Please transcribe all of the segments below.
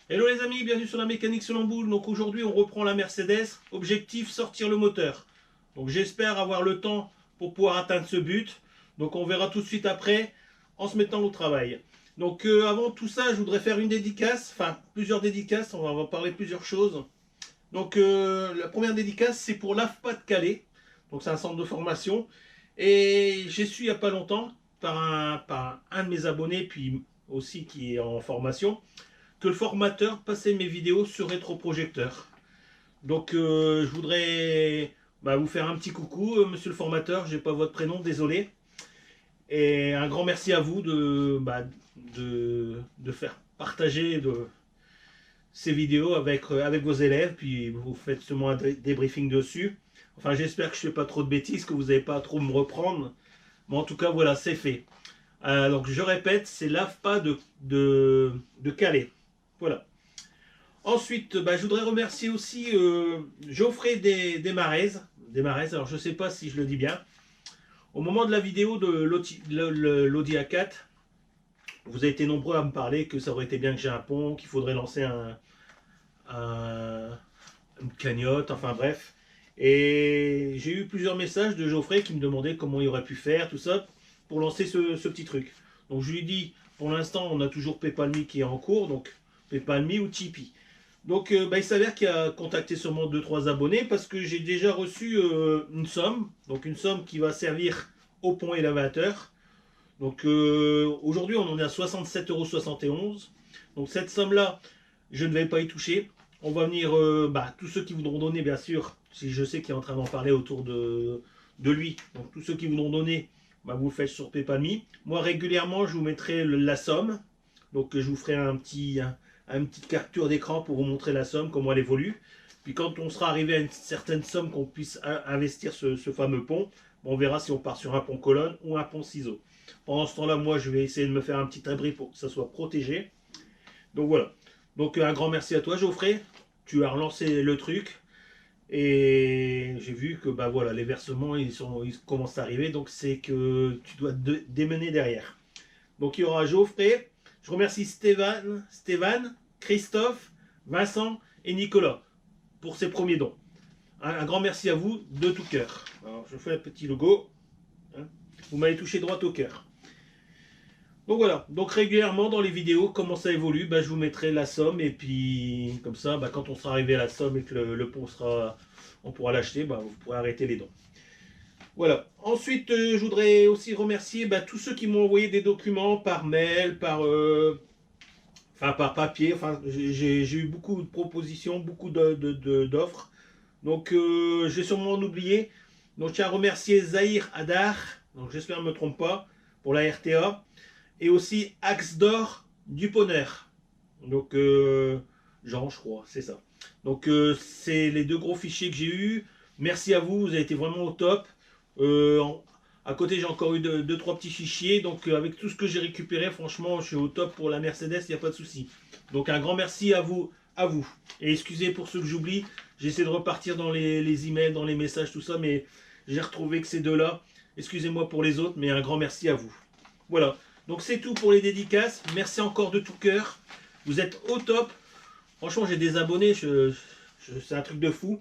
Hello les amis, bienvenue sur la mécanique selon boule. Donc aujourd'hui on reprend la Mercedes. Objectif, sortir le moteur. Donc j'espère avoir le temps pour pouvoir atteindre ce but. Donc on verra tout de suite après en se mettant au travail. Donc avant tout ça, je voudrais faire une dédicace, enfin plusieurs dédicaces, on va parler de plusieurs choses. Donc la première dédicace c'est pour l'AFPA de Calais. Donc c'est un centre de formation. Et j'ai su il n'y a pas longtemps par un de mes abonnés, puis aussi qui est en formation, que le formateur passait mes vidéos sur rétroprojecteur. Donc je voudrais vous faire un petit coucou, monsieur le formateur, j'ai pas votre prénom, désolé. Et un grand merci à vous de faire partager ces vidéos avec vos élèves, puis vous faites seulement un débriefing dessus. Enfin j'espère que je fais pas trop de bêtises, que vous n'allez pas trop me reprendre. Mais en tout cas voilà, c'est fait. Donc je répète, c'est l'AFPA de Calais. Voilà. Ensuite, je voudrais remercier aussi Geoffrey Desmarais. Alors, je ne sais pas si je le dis bien. Au moment de la vidéo de l'Audi A4, vous avez été nombreux à me parler que ça aurait été bien que j'ai un pont, qu'il faudrait lancer une cagnotte, enfin bref. Et j'ai eu plusieurs messages de Geoffrey qui me demandaient comment il aurait pu faire, tout ça, pour lancer ce petit truc. Donc je lui ai dit, pour l'instant, on a toujours PayPal.me qui est en cours, donc PayPal.me ou Tipeee. Donc il s'avère qu'il a contacté sûrement deux trois abonnés parce que j'ai déjà reçu une somme. Donc une somme qui va servir au pont élévateur. Donc aujourd'hui on en est à 67,71 €. Donc cette somme-là, je ne vais pas y toucher. On va venir, tous ceux qui voudront donner, bien sûr, si je sais qu'il est en train d'en parler autour de lui. Donc tous ceux qui voudront donner, vous le faites sur PayPal.me. Moi régulièrement je vous mettrai la somme. Donc je vous ferai une petite capture d'écran pour vous montrer la somme, comment elle évolue. Puis quand on sera arrivé à une certaine somme qu'on puisse investir ce fameux pont, on verra si on part sur un pont colonne ou un pont ciseau. Pendant ce temps-là, moi je vais essayer de me faire un petit abri pour que ça soit protégé. Donc voilà. Donc un grand merci à toi Geoffrey. Tu as relancé le truc. Et j'ai vu que voilà, les versements ils commencent à arriver. Donc c'est que tu dois démener derrière. Donc il y aura Geoffrey. Je remercie Stéphane, Christophe, Vincent et Nicolas pour ces premiers dons. Un grand merci à vous de tout cœur. Alors je fais un petit logo. Hein. Vous m'avez touché droit au cœur. Donc voilà, donc régulièrement dans les vidéos, comment ça évolue, je vous mettrai la somme et puis comme ça, quand on sera arrivé à la somme et que le pont sera, on pourra l'acheter, vous pourrez arrêter les dons. Voilà. Ensuite, je voudrais aussi remercier tous ceux qui m'ont envoyé des documents par mail, par papier. Enfin, j'ai eu beaucoup de propositions, beaucoup d'offres. Donc, je vais sûrement en oublier. Donc, je tiens à remercier Zahir Hadar, donc j'espère que je ne me trompe pas, pour la RTA. Et aussi Axe d'Or Duponner. Donc, Jean, je crois, c'est ça. Donc, c'est les deux gros fichiers que j'ai eus. Merci à vous, vous avez été vraiment au top. Euh, à côté, j'ai encore eu deux, trois petits fichiers. Donc, avec tout ce que j'ai récupéré, franchement, je suis au top pour la Mercedes, il n'y a pas de souci. Donc, un grand merci à vous. Et excusez pour ceux que j'oublie. J'essaie de repartir dans les emails, dans les messages, tout ça, mais j'ai retrouvé que ces deux-là. Excusez-moi pour les autres, mais un grand merci à vous. Voilà. Donc, c'est tout pour les dédicaces. Merci encore de tout cœur. Vous êtes au top. Franchement, j'ai des abonnés. C'est un truc de fou.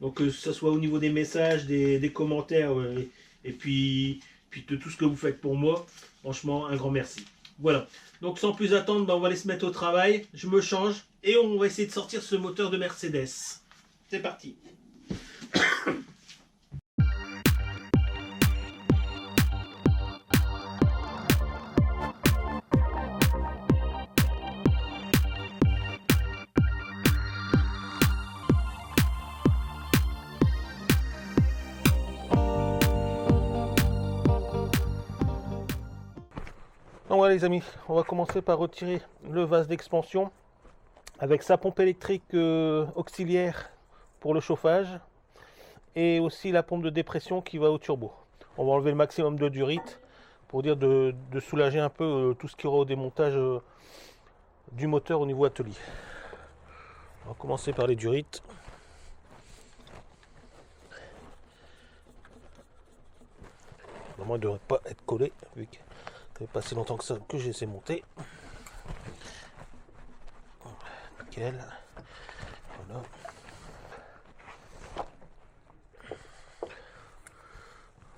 Donc que ce soit au niveau des messages, des commentaires et puis de tout ce que vous faites pour moi, franchement un grand merci. Voilà. Donc sans plus attendre, on va aller se mettre au travail. Je me change et on va essayer de sortir ce moteur de Mercedes. C'est parti. Donc voilà les amis, on va commencer par retirer le vase d'expansion avec sa pompe électrique auxiliaire pour le chauffage et aussi la pompe de dépression qui va au turbo. On va enlever le maximum de durite pour dire de soulager un peu tout ce qui aura au démontage du moteur au niveau atelier. On va commencer par les durites. Normalement il ne devrait pas être collé vu que ça fait pas si longtemps que ça que j'ai essayé de monter. nickel. Voilà.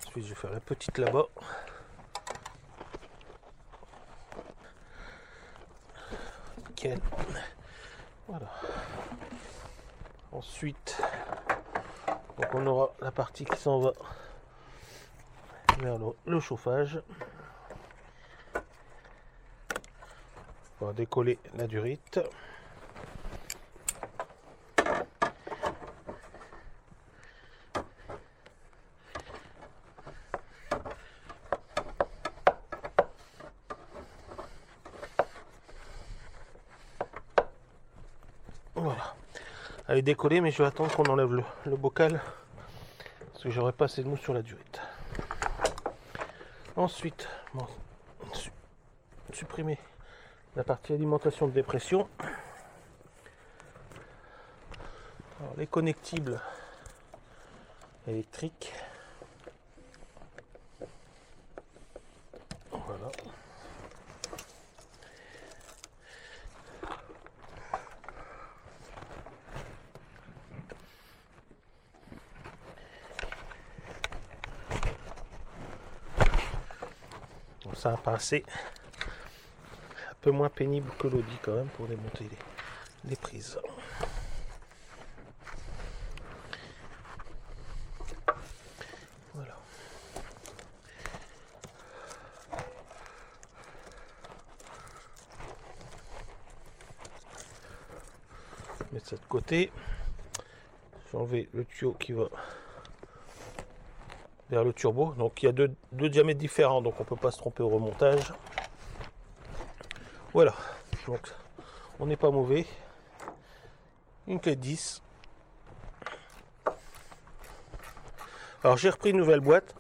Ensuite je vais faire la petite là-bas. Nickel. Voilà. Ensuite, donc on aura la partie qui s'en va vers le chauffage. On va décoller la durite. Voilà. Elle est décollée, mais je vais attendre qu'on enlève le bocal parce que j'aurai pas assez de mousse sur la durite. Ensuite, bon, supprimer la partie alimentation de dépression. Alors, les connectibles électriques. Voilà. Bon, ça a passé. Un peu moins pénible que l'Audi quand même pour démonter les prises. Voilà. Mettre ça de côté. J'ai enlevé le tuyau qui va vers le turbo. Donc il y a deux diamètres différents, donc on peut pas se tromper au remontage. Voilà, donc on n'est pas mauvais. Une clé de 10. Alors j'ai repris une nouvelle boîte.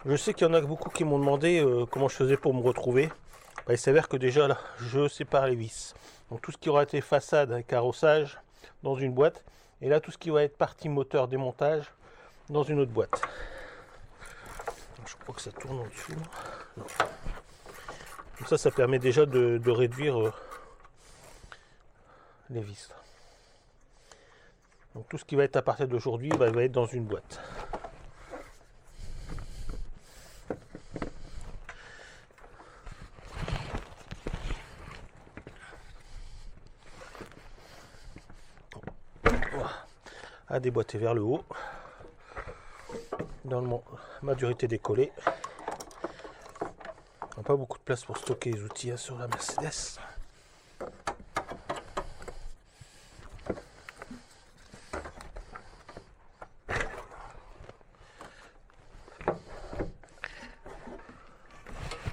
Je sais qu'il y en a beaucoup qui m'ont demandé comment je faisais pour me retrouver. Bah, il s'avère que déjà là, je sépare les vis. Donc tout ce qui aura été façade et carrossage dans une boîte. Et là tout ce qui va être partie moteur démontage dans une autre boîte. Donc, je crois que ça tourne en dessous. Non. Comme ça permet déjà de réduire les vis. Donc tout ce qui va être à partir d'aujourd'hui va être dans une boîte. À déboîter vers le haut. Dans ma durite décollée. On n'a pas beaucoup de place pour stocker les outils hein, sur la Mercedes.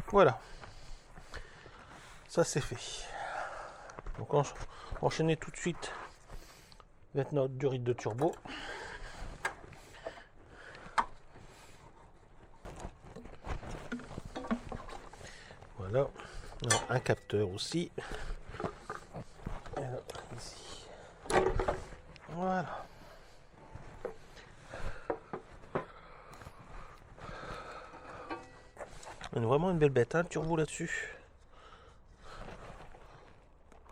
Voilà, ça c'est fait. Donc enchaîner tout de suite avec notre durite de turbo. Voilà, alors, un capteur aussi. Alors, ici. Voilà. Vraiment une belle bête, hein, le turbo là-dessus.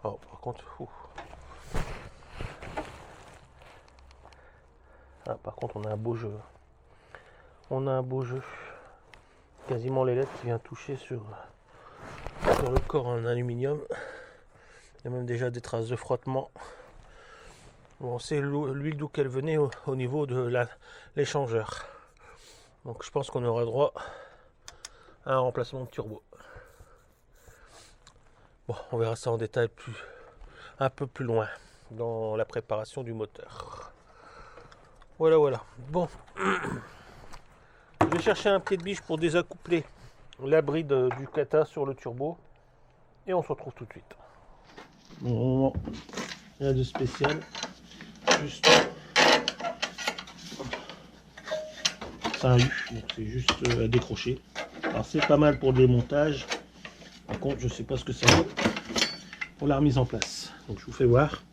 Oh, par contre, ah, par contre, on a un beau jeu. On a un beau jeu. Quasiment les lettres qui vient toucher sur le corps en aluminium. Il y a même déjà des traces de frottement. Bon, c'est l'huile d'où qu'elle venait au niveau de l'échangeur. Donc je pense qu'on aura droit à un remplacement de turbo. Bon, on verra ça en détail un peu plus loin dans la préparation du moteur. Voilà, voilà. Bon, je vais chercher un pied de biche pour désaccoupler la bride du kata sur le turbo et on se retrouve tout de suite. Bon, rien de spécial, juste ça a eu, donc c'est juste à décrocher. Alors c'est pas mal pour le démontage, par contre je sais pas ce que ça vaut pour la remise en place, donc je vous fais voir.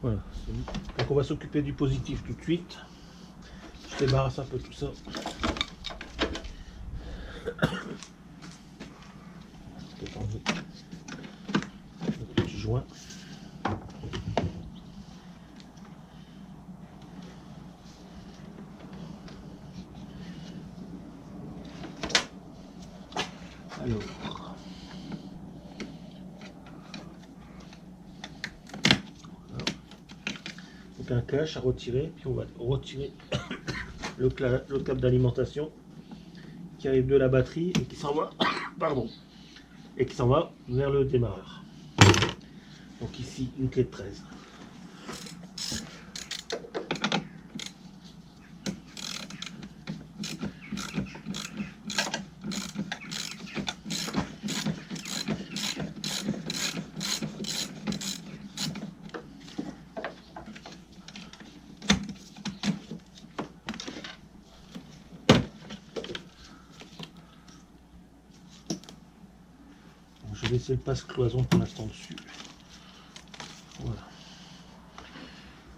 Voilà, donc on va s'occuper du positif tout de suite. Je débarrasse un peu tout ça. Le petit joint. un cache à retirer, puis on va retirer le câble d'alimentation qui arrive de la batterie et qui s'en va, pardon, et qui s'en va vers le démarreur. Donc ici une clé de 13. Je vais laisser le passe-cloison pour l'instant dessus. Voilà.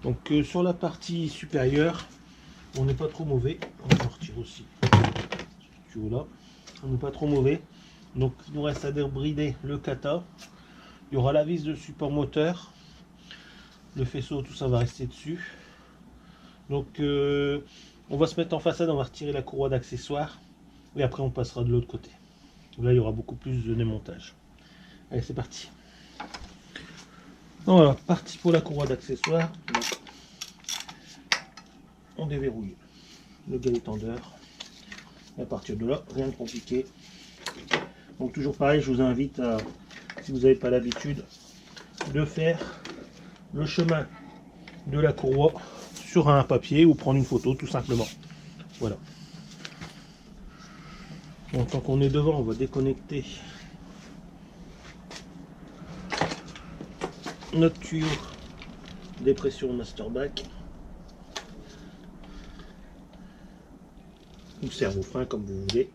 Donc sur la partie supérieure, on n'est pas trop mauvais. On va retirer aussi ce tuyau-là. On n'est pas trop mauvais. Donc il nous reste à débrider le kata. Il y aura la vis de support moteur. Le faisceau, tout ça va rester dessus. Donc on va se mettre en façade, on va retirer la courroie d'accessoires. Et après on passera de l'autre côté. Là il y aura beaucoup plus de démontage. Allez, c'est parti. Voilà, parti pour la courroie d'accessoires. On déverrouille le galet tendeur. Et à partir de là, rien de compliqué. Donc toujours pareil, je vous invite à, si vous n'avez pas l'habitude, de faire le chemin de la courroie sur un papier ou prendre une photo tout simplement. Voilà. Donc tant qu'on est devant, on va déconnecter notre tuyau dépression masterback ou servo-frein comme vous voulez.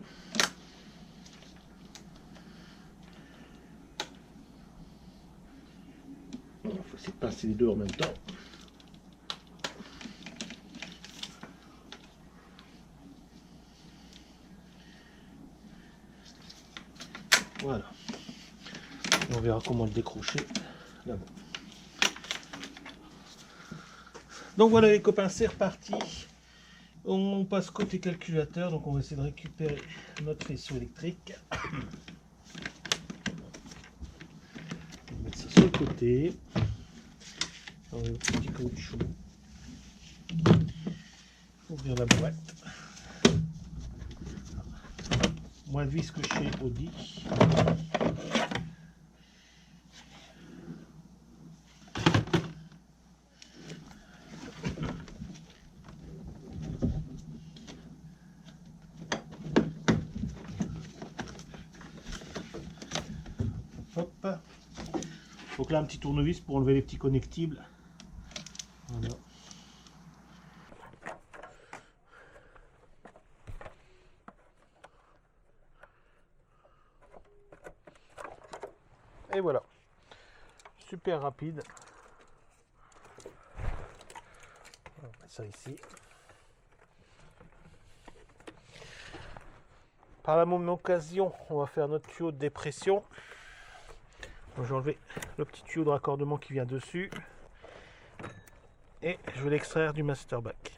Il faut essayer de passer les deux en même temps. Voilà. Et on verra comment le décrocher là-bas. Donc voilà les copains, c'est reparti. On passe côté calculateur, donc on va essayer de récupérer notre faisceau électrique. On va mettre ça sur le côté. On va le petit caoutchouc. Ouvrir la boîte. Moins de vis que chez Audi. Hop. Donc là un petit tournevis pour enlever les petits connectibles. Voilà. Et voilà. Super rapide. On va mettre ça ici. Par la même occasion, on va faire notre tuyau de dépression. Donc, je vais enlever le petit tuyau de raccordement qui vient dessus. Et je vais l'extraire du masterback.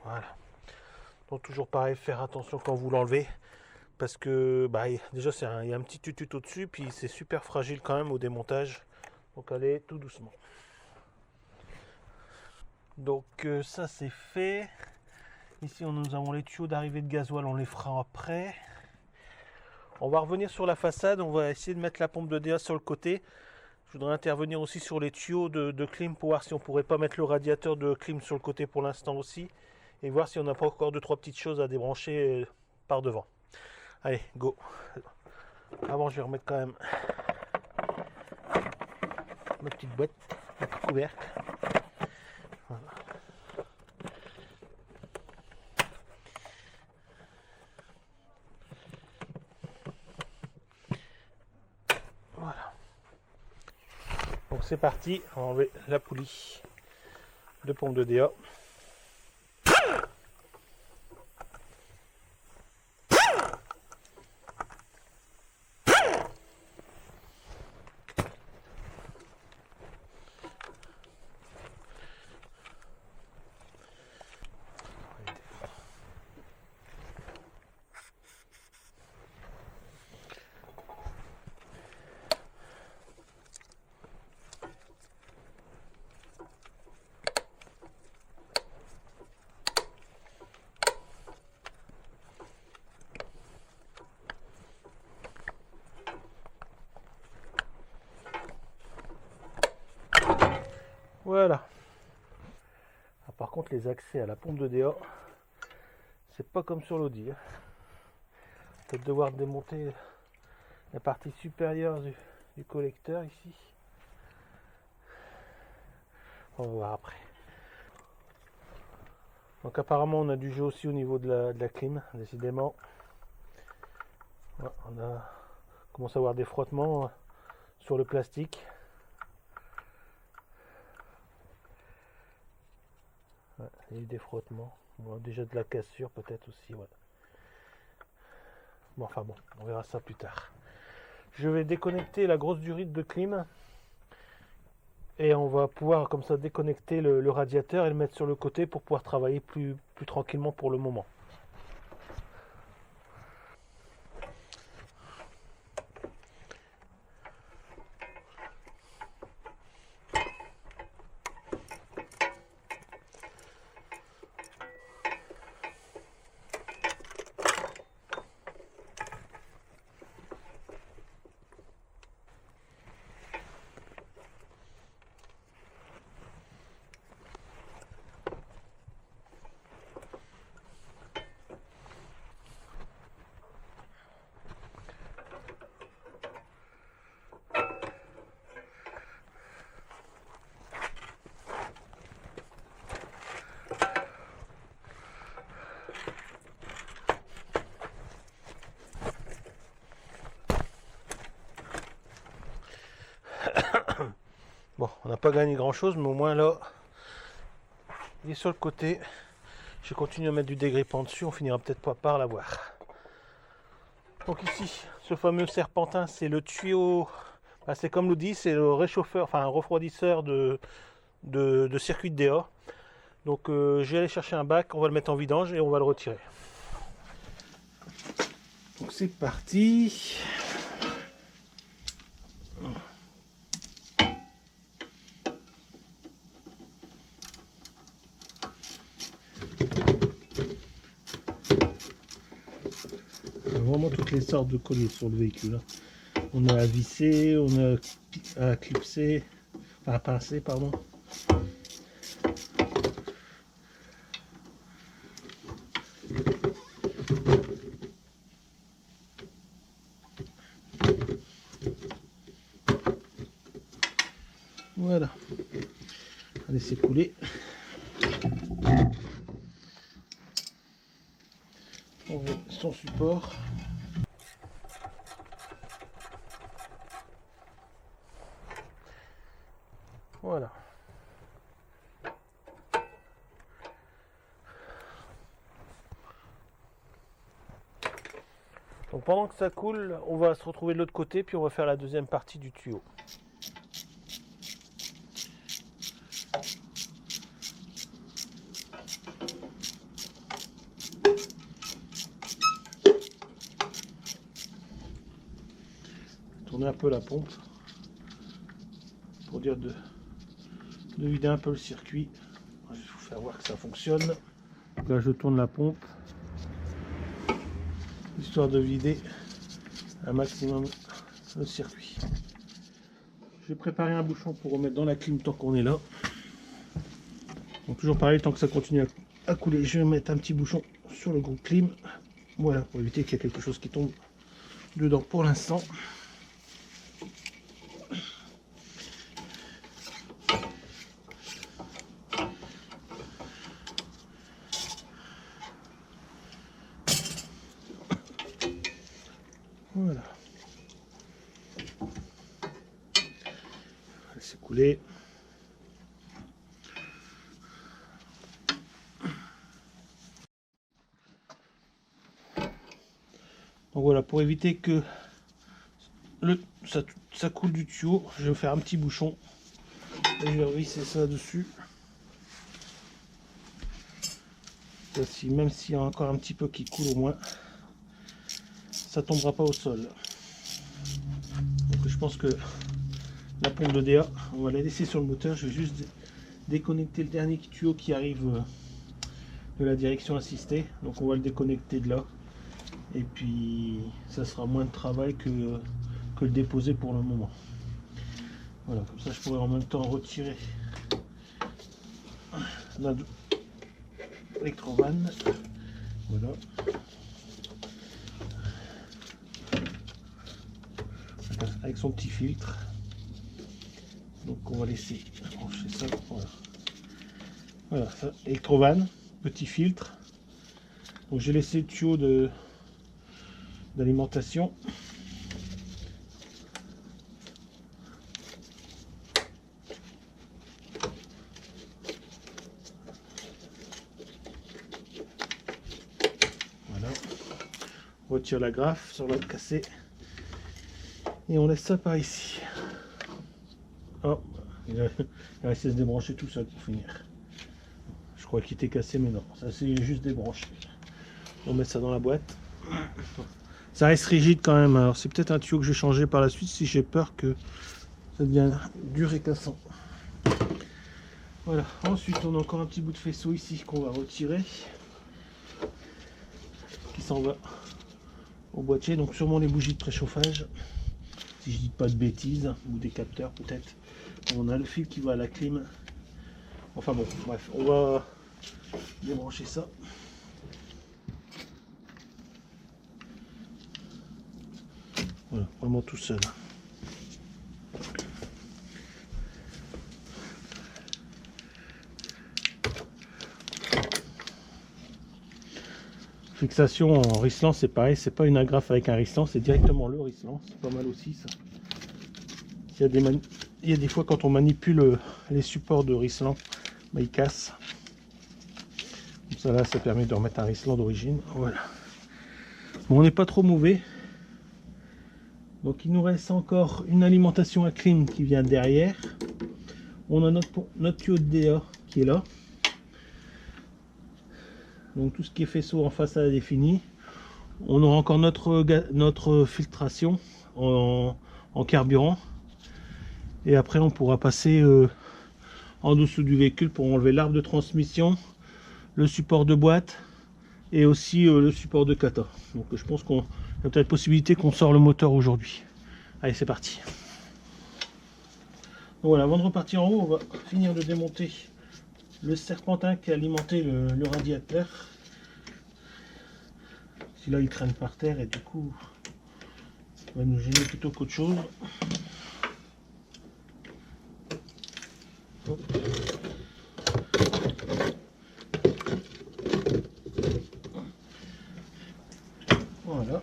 Voilà. Donc toujours pareil, faire attention quand vous l'enlevez. Parce que déjà il y a un petit tutut au-dessus. Puis c'est super fragile quand même au démontage. Donc allez tout doucement. Donc ça c'est fait. Ici nous avons les tuyaux d'arrivée de gasoil, on les fera après. On va revenir sur la façade, on va essayer de mettre la pompe de DA sur le côté. Je voudrais intervenir aussi sur les tuyaux de clim pour voir si on pourrait pas mettre le radiateur de clim sur le côté pour l'instant aussi. Et voir si on n'a pas encore 2-3 petites choses à débrancher par devant. Allez, go. Avant je vais remettre quand même ma petite boîte, ma petite couvercle. Voilà. Voilà. Donc c'est parti, on va enlever la poulie de pompe de DA. contre, les accès à la pompe de DA, c'est pas comme sur l'Audi. Peut-être devoir démonter la partie supérieure du collecteur ici. On va voir après. Donc apparemment on a du jeu aussi au niveau de la clim, décidément. Ouais, on a commencé à avoir des frottements sur le plastique. Ouais, il y a eu des frottements. Bon, déjà de la cassure peut-être aussi. Ouais. Bon, enfin bon, on verra ça plus tard. Je vais déconnecter la grosse durite de clim. Et on va pouvoir comme ça déconnecter le radiateur et le mettre sur le côté pour pouvoir travailler plus tranquillement pour le moment. Bon, on n'a pas gagné grand chose, mais au moins là, il est sur le côté. Je continue à mettre du dégrippant dessus, on finira peut-être pas par l'avoir. Donc ici, ce fameux serpentin, c'est le tuyau, bah, c'est comme l'Audi, c'est le réchauffeur, enfin un refroidisseur de circuit de DA. Donc je vais aller chercher un bac, on va le mettre en vidange et on va le retirer. Donc c'est parti. Vraiment toutes les sortes de colliers sur le véhicule. On a à visser, on a à clipser, enfin à pincer, pardon. Voilà. On va laisser couler. On met son support. Voilà. Donc pendant que ça coule, on va se retrouver de l'autre côté, puis on va faire la deuxième partie du tuyau. Tourner un peu la pompe pour dire de vider un peu le circuit. Je vais vous faire voir que ça fonctionne. Donc là je tourne la pompe histoire de vider un maximum le circuit. Je vais préparer un bouchon pour remettre dans la clim tant qu'on est là. Donc toujours pareil, tant que ça continue à couler, je vais mettre un petit bouchon sur le groupe clim. Voilà, pour éviter qu'il y ait quelque chose qui tombe dedans pour l'instant. Voilà. On va laisser couler. Donc voilà, pour éviter que ça coule du tuyau, je vais faire un petit bouchon et je vais revisser ça dessus. Même s'il y a encore un petit peu qui coule, au moins ça tombera pas au sol. Donc je pense que la pompe de DA, on va la laisser sur le moteur. Je vais juste déconnecter le dernier tuyau qui arrive de la direction assistée. Donc on va le déconnecter de là. Et puis ça sera moins de travail que le déposer pour le moment. Voilà, comme ça je pourrais en même temps retirer Electrovan. Voilà. Avec son petit filtre. Donc on va laisser brancher ça. Voilà. Voilà, ça, Electrovan, petit filtre. Donc j'ai laissé le tuyau d'alimentation. Voilà. On retire la graffe sur l'autre cassé. Et on laisse ça par ici. Oh, il a essayé de se débrancher tout seul pour finir. Je crois qu'il était cassé, mais non, ça c'est juste débranché. On met ça dans la boîte. Ça reste rigide quand même. Alors c'est peut-être un tuyau que je vais changer par la suite si j'ai peur que ça devienne dur et cassant. Voilà. Ensuite, on a encore un petit bout de faisceau ici qu'on va retirer, qui s'en va au boîtier. Donc sûrement les bougies de préchauffage, si je dis pas de bêtises, ou des capteurs peut-être. On a le fil qui va à la clim. Enfin bon, bref, on va débrancher ça. Voilà, vraiment tout seul. Fixation en risselant, c'est pareil, c'est pas une agrafe avec un risselant, c'est directement le risselant. C'est pas mal aussi ça. Il y a des fois quand on manipule les supports de risselant, bah, ils cassent. Comme ça là, ça permet de remettre un risselant d'origine. Voilà. Bon, on n'est pas trop mauvais. Donc il nous reste encore une alimentation à clim qui vient derrière. On a notre tuyau de DA qui est là. Donc tout ce qui est faisceau en façade est fini. On aura encore notre filtration en carburant. Et après on pourra passer en dessous du véhicule pour enlever l'arbre de transmission, le support de boîte et aussi le support de kata. Donc je pense qu'il y a peut-être possibilité qu'on sort le moteur aujourd'hui. Allez, c'est parti. Donc voilà, avant de repartir en haut, on va finir de démonter le serpentin qui a alimenté le radiateur. Celui-là il traîne par terre et du coup il va nous gêner plutôt qu'autre chose. Hop. Voilà.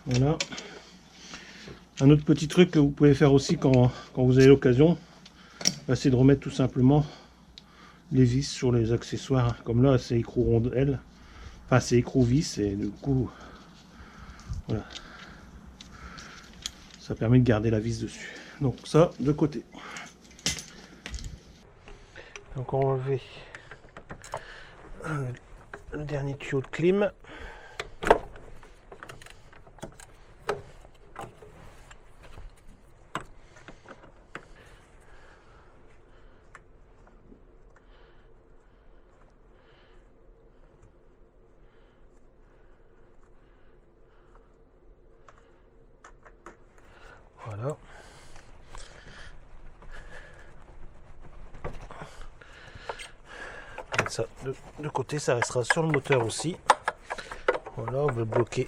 Voilà. Un autre petit truc que vous pouvez faire aussi quand vous avez l'occasion, c'est de remettre tout simplement les vis sur les accessoires. Comme là, c'est écrou rondelle, enfin c'est écrou vis, et du coup, voilà, ça permet de garder la vis dessus. Donc ça, de côté. Donc on va enlever le dernier tuyau de clim. Voilà. Ça, de côté, ça restera sur le moteur aussi. Voilà, on va le bloquer.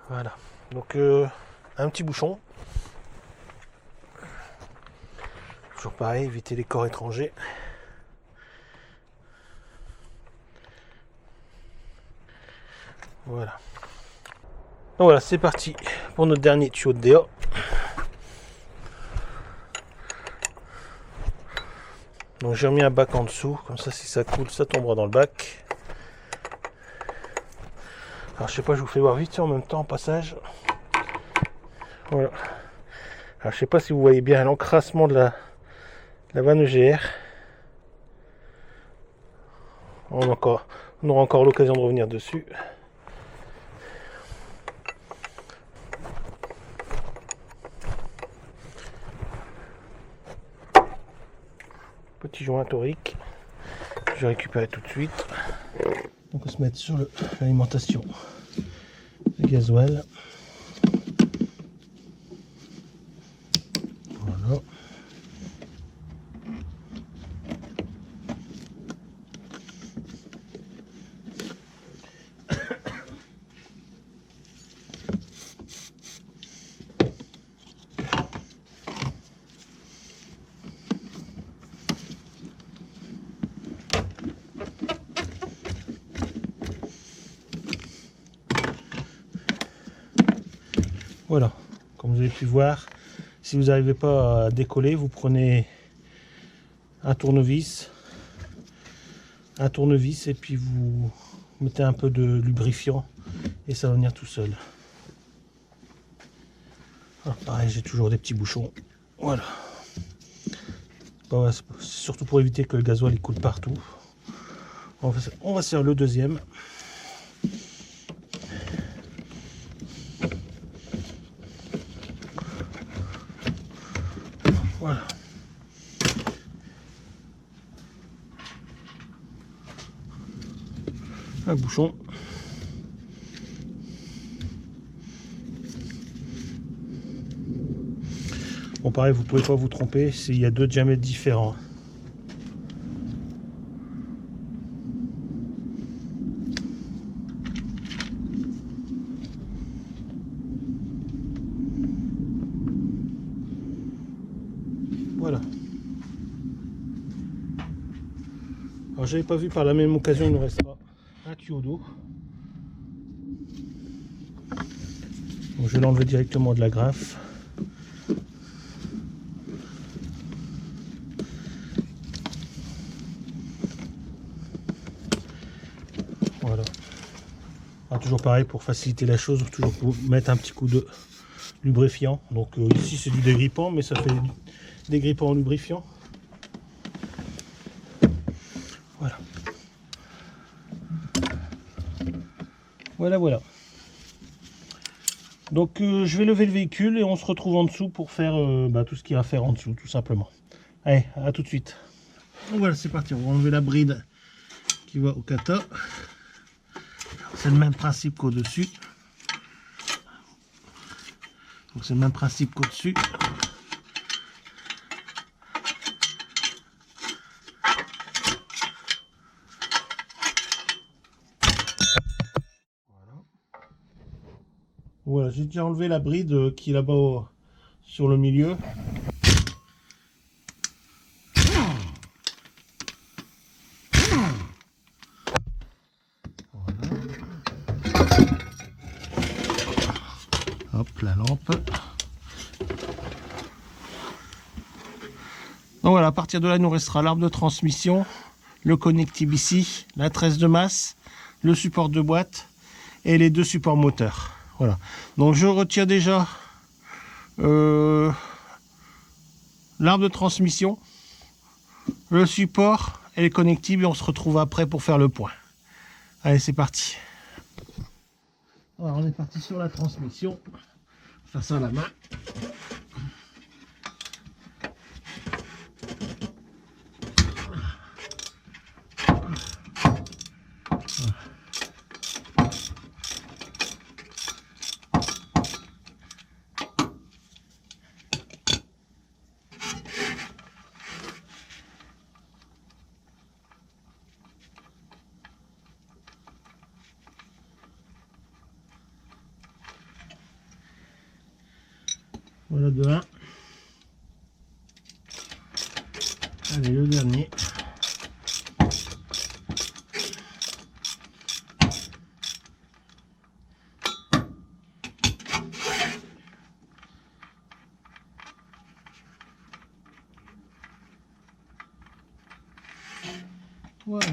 Voilà. Donc un petit bouchon. Toujours pareil, éviter les corps étrangers. Voilà. Donc voilà, c'est parti pour notre dernier tuyau de DA. Donc j'ai remis un bac en dessous, comme ça si ça coule, ça tombera dans le bac. Alors je sais pas, je vous fais voir vite fait en même temps en passage. Voilà. Alors je sais pas si vous voyez bien l'encrassement de la vanne EGR. On aura encore l'occasion de revenir dessus. petit joint torique. Je vais récupérer tout de suite. Donc on va se mettre sur l'alimentation de gasoil. Voilà. Voilà, comme vous avez pu voir, si vous n'arrivez pas à décoller, vous prenez un tournevis et puis vous mettez un peu de lubrifiant et ça va venir tout seul. Alors pareil, j'ai toujours des petits bouchons. Voilà. C'est surtout pour éviter que le gasoil il coule partout. On va faire le deuxième. Voilà. Un bouchon. Bon pareil, vous pouvez pas vous tromper, il y a deux diamètres différents. Voilà. Alors j'avais pas vu, par la même occasion il nous restera un tuyau d'eau. Donc, je vais l'enlever directement de la graffe. Voilà. Alors, toujours pareil, pour faciliter la chose, toujours mettre un petit coup de lubrifiant. Donc ici c'est du dégrippant, mais ça fait du dégrippant en lubrifiant. Voilà. Voilà. Donc je vais lever le véhicule et on se retrouve en dessous pour faire tout ce qu'il y a à faire en dessous, tout simplement. Allez, à tout de suite. Donc voilà, c'est parti, on va enlever la bride qui va au kata. C'est le même principe qu'au-dessus. Donc c'est le même principe qu'au-dessus. Voilà, j'ai déjà enlevé la bride qui est là-bas sur le milieu. Voilà. Hop, la lampe. Donc voilà, à partir de là, il nous restera l'arbre de transmission, le connectible ici, la tresse de masse, le support de boîte et les deux supports moteurs. Voilà. Donc je retire déjà l'arbre de transmission, le support et les connectibles et on se retrouve après pour faire le point. Allez, c'est parti. Alors on est parti sur la transmission. On va faire ça à la main. Voilà de 1. Allez, le dernier. Voilà.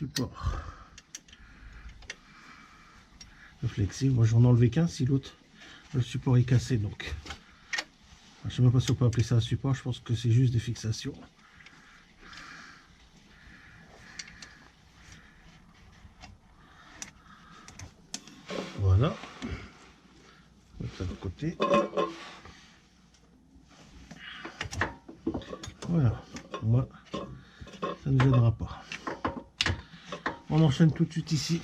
support. Le flexible, moi j'en ai enlevé qu'un si l'autre, le support est cassé donc. Je ne sais même pas si on peut appeler ça un support, je pense que c'est juste des fixations. Voilà. On va mettre ça de côté. Voilà. Moi, ça ne nous aidera pas. On enchaîne tout de suite ici.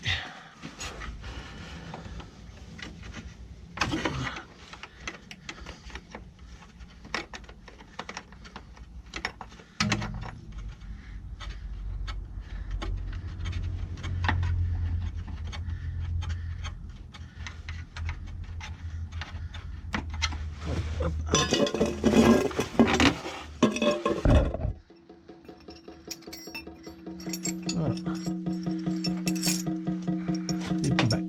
Voilà. Les petits bacs.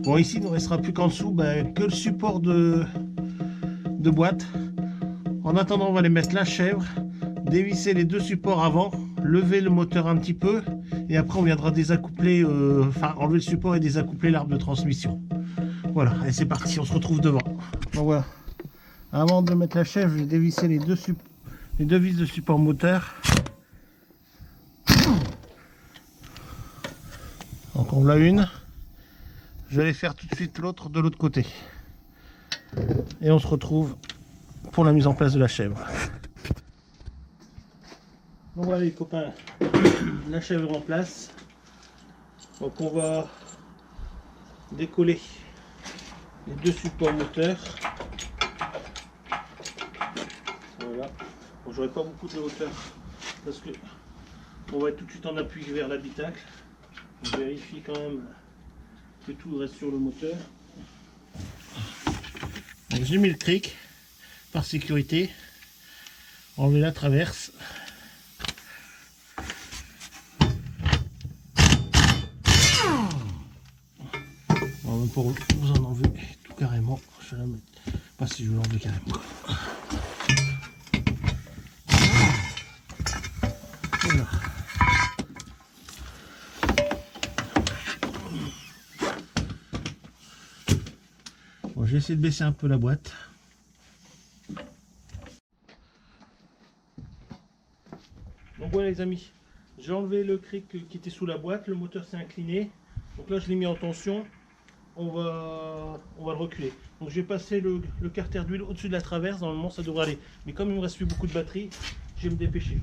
Bon, ici, il ne restera plus qu'en dessous que le support de boîte. En attendant, on va les mettre la chèvre, dévisser les deux supports avant, lever le moteur un petit peu, et après on viendra désaccoupler, enfin enlever le support et désaccoupler l'arbre de transmission. Voilà, allez c'est parti, on se retrouve devant. Donc voilà, avant de mettre la chèvre, j'ai dévissé les deux vis de support moteur. Donc on l'a une, je vais aller faire tout de suite l'autre de l'autre côté. Et on se retrouve pour la mise en place de la chèvre. Donc voilà les copains, la chèvre est en place. Donc on va décoller les deux supports moteurs. Voilà. Bon, j'aurai pas beaucoup de hauteur parce que on va être tout de suite en appui vers l'habitacle. On vérifie quand même que tout reste sur le moteur. J'ai mis le cric par sécurité. Enlever la traverse. Pour vous en enlever tout carrément, je vais la mettre. Pas si je veux l'enlever carrément. Voilà. Bon, je vais essayer de baisser un peu la boîte. Donc voilà les amis, j'ai enlevé le cric qui était sous la boîte, le moteur s'est incliné. Donc là je l'ai mis en tension. On va le reculer. Donc je vais passer le carter d'huile au-dessus de la traverse, normalement ça devrait aller. Mais comme il me reste plus beaucoup de batterie, je vais me dépêcher.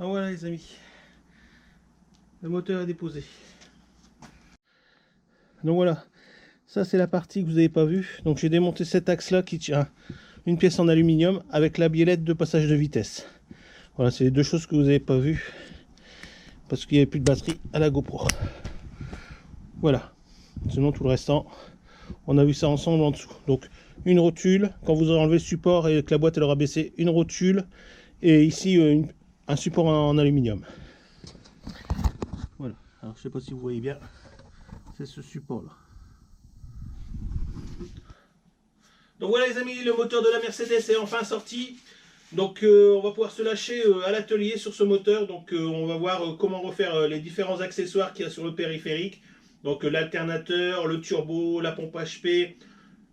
Ah voilà les amis, le moteur est déposé. Donc voilà, ça c'est la partie que vous n'avez pas vue. Donc j'ai démonté cet axe là qui tient une pièce en aluminium avec la biellette de passage de vitesse. Voilà, c'est les deux choses que vous n'avez pas vues parce qu'il n'y avait plus de batterie à la GoPro. Voilà, sinon tout le restant, on a vu ça ensemble en dessous. Donc une rotule, quand vous aurez enlevé le support et que la boîte elle aura baissé, une rotule, et ici un support en aluminium. Voilà, alors je sais pas si vous voyez bien, c'est ce support là. Donc voilà les amis, le moteur de la Mercedes est enfin sorti. Donc on va pouvoir se lâcher à l'atelier sur ce moteur. Donc on va voir comment refaire les différents accessoires qu'il y a sur le périphérique. Donc l'alternateur, le turbo, la pompe HP.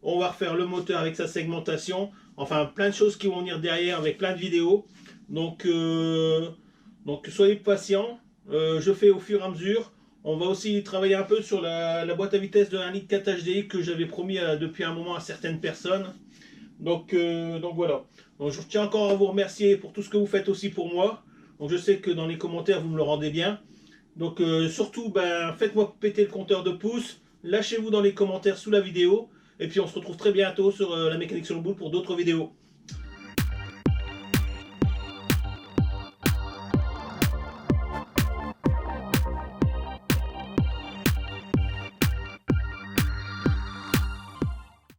On va refaire le moteur avec sa segmentation. Enfin plein de choses qui vont venir derrière avec plein de vidéos. Donc soyez patients, je fais au fur et à mesure. On va aussi travailler un peu sur la boîte à vitesse de 1 litre 4 HDI que j'avais promis depuis un moment à certaines personnes. Donc voilà. Donc je tiens encore à vous remercier pour tout ce que vous faites aussi pour moi. Donc je sais que dans les commentaires vous me le rendez bien. Donc surtout faites-moi péter le compteur de pouces. Lâchez-vous dans les commentaires sous la vidéo. Et puis on se retrouve très bientôt sur la mécanique sur le boule pour d'autres vidéos.